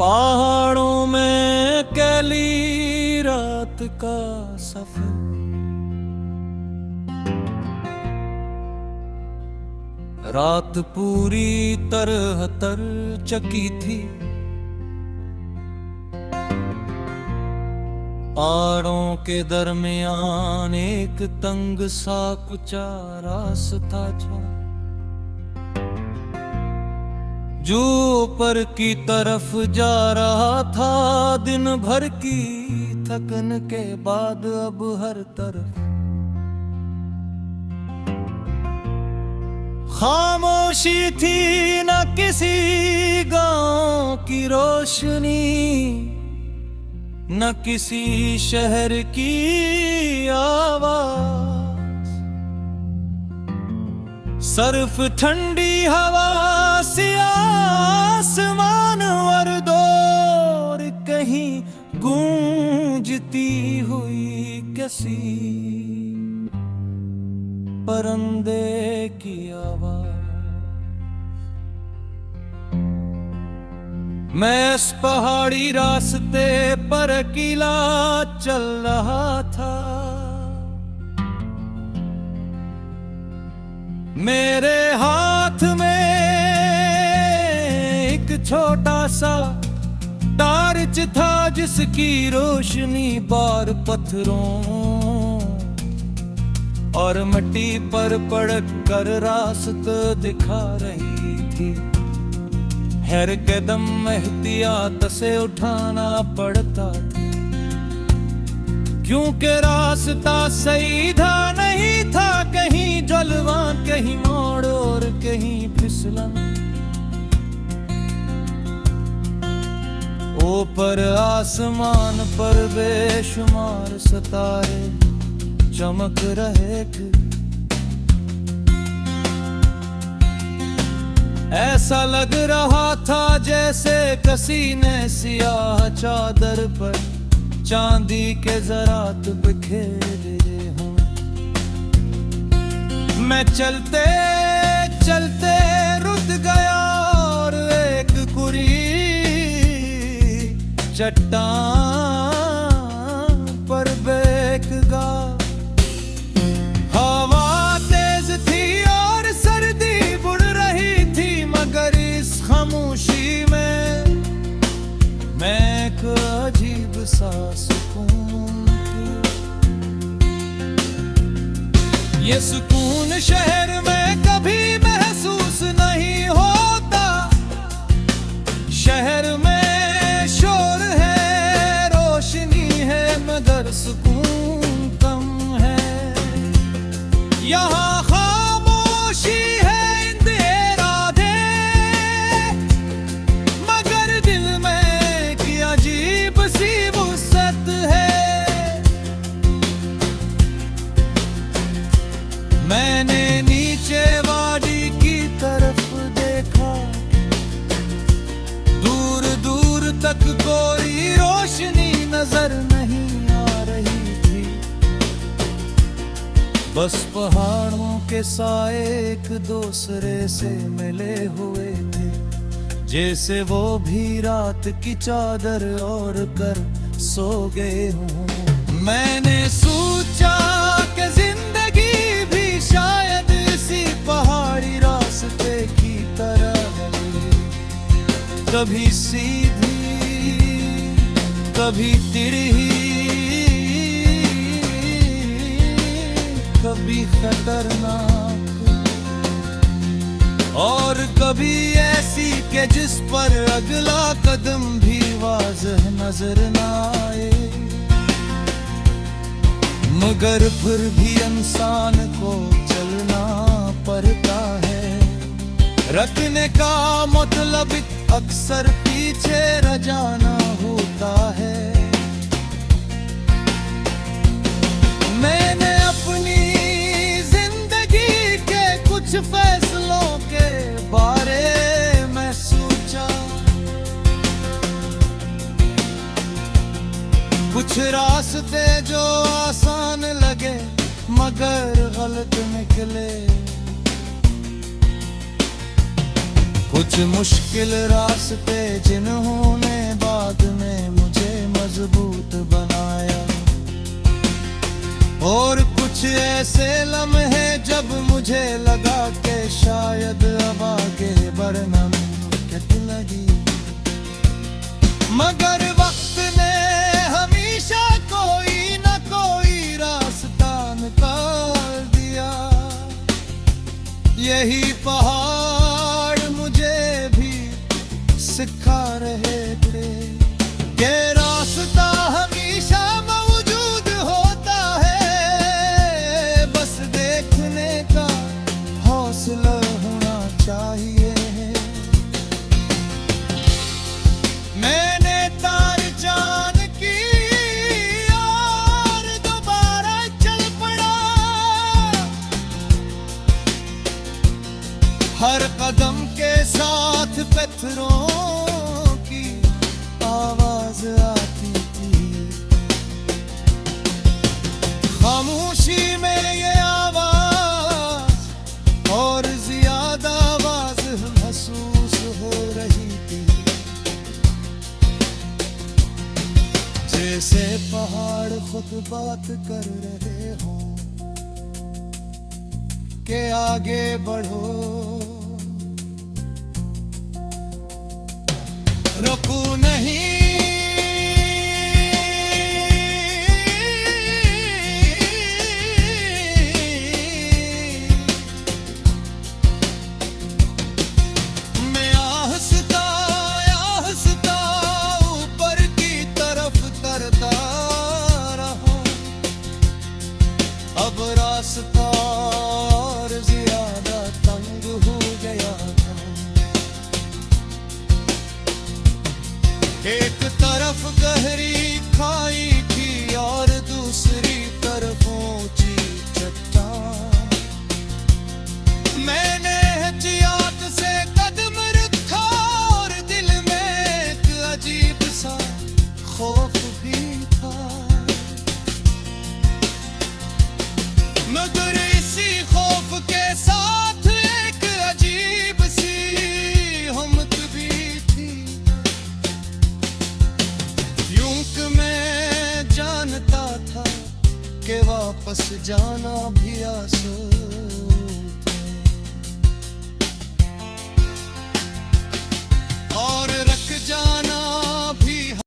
पहाड़ों में कैली रात का सफर, रात पूरी तरह तर चकी थी। पहाड़ों के दरमियान एक तंग सा कुचा रास्ता था, जो ऊपर की तरफ जा रहा था। दिन भर की थकन के बाद अब हर तरफ खामोशी थी, न किसी गांव की रोशनी, न किसी शहर की आवाज। सिर्फ ठंडी हवा सी आसमान और दूर कहीं गूंजती हुई किसी परिंदे की आवाज। मैं इस पहाड़ी रास्ते पर अकेला चल रहा था। मेरे हाथ में एक छोटा सा टार्च था, जिसकी रोशनी बार पत्थरों और मिट्टी पर पड़कर रास्ता दिखा रही थी। हर कदम एहतियात से उठाना पड़ता था, क्योंकि रास्ता सीधा नहीं था। कहीं जलवा, कहीं मोड़ और कहीं फिसलन। ऊपर आसमान पर बेशुमार सितारे चमक रहे थे। ऐसा लग रहा था जैसे किसी ने सियाह चादर पर चांदी के ज़रात बिखेरे हों। मैं चलते चलते रुक गया और एक कुरी चट्टान पर बैठ गा। हवा तेज थी और सर्दी बुड़ रही थी, मगर इस खामोशी में मैं एक अजीब सा सुकून थी। ये सुकून शहर में कभी महसूस नहीं होता। शहर में शोर है, रोशनी है, मगर सुकून कम है। यहाँ खामोशी है, अंधेरा दे, मगर दिल में की अजीब सी वुसअत है। मैंने नीचे वादी की तरफ देखा, दूर दूर तक कोई रोशनी नजर नहीं आ रही थी। बस पहाड़ों के साए एक दूसरे से मिले हुए थे, जैसे वो भी रात की चादर ओढ़ कर सो गए हों। मैंने सोचा कि जिंदगी भी शायद इसी पहाड़ी रास्ते की तरह है, कभी सीधी कभी तिरही, कभी खतरनाक और कभी ऐसी के जिस पर अगला कदम भी वाज़ह नजर ना आए। मगर फिर भी इंसान को चलना पड़ता है। रखने का मतलब अक्सर पीछे रह जाना होता है। मैंने अपनी जिंदगी के कुछ फैसलों के बारे में सोचा। कुछ रास्ते जो आसान लगे मगर गलत निकले। कुछ मुश्किल रास्ते जिन्होंने बाद में मुझे मजबूत बनाया, और कुछ ऐसे लम्हे जब मुझे लगा कि शायद अब आगे बढ़ना मुमकिन लगी, मगर वक्त ने हमेशा कोई न कोई रास्ता निकाल दिया। यही पहाड़ मुझे भी सिखा रहे थे कि रास्ता हमेशा मौजूद होता है, बस देखने का हौसला होना चाहिए। मैंने तार जान की और दोबारा चल पड़ा, हर कदम के साथ पत्थरों की आवाज आती थी, खामोशी में ये आवाज और ज्यादा आवाज महसूस हो रही थी, जैसे पहाड़ खुद बात कर रहे हों कि आगे बढ़ो, रुको नहीं। मैं आहिस्ता आहिस्ता ऊपर की तरफ तरता रहा, अब रास्ता और ज्यादा तंग हो गया था। एक तरफ गहरी खाई थी और दूसरी तरफ ऊंची चट्टान, मैंने एहतियात से कदम रखा और दिल में एक अजीब सा खौफ भी था, मगर इसी खौफ के साथ एक अजीब सी हिम्मत भी थी। यूं कि मैं जानता था कि वापस जाना भी आसान है और रख जाना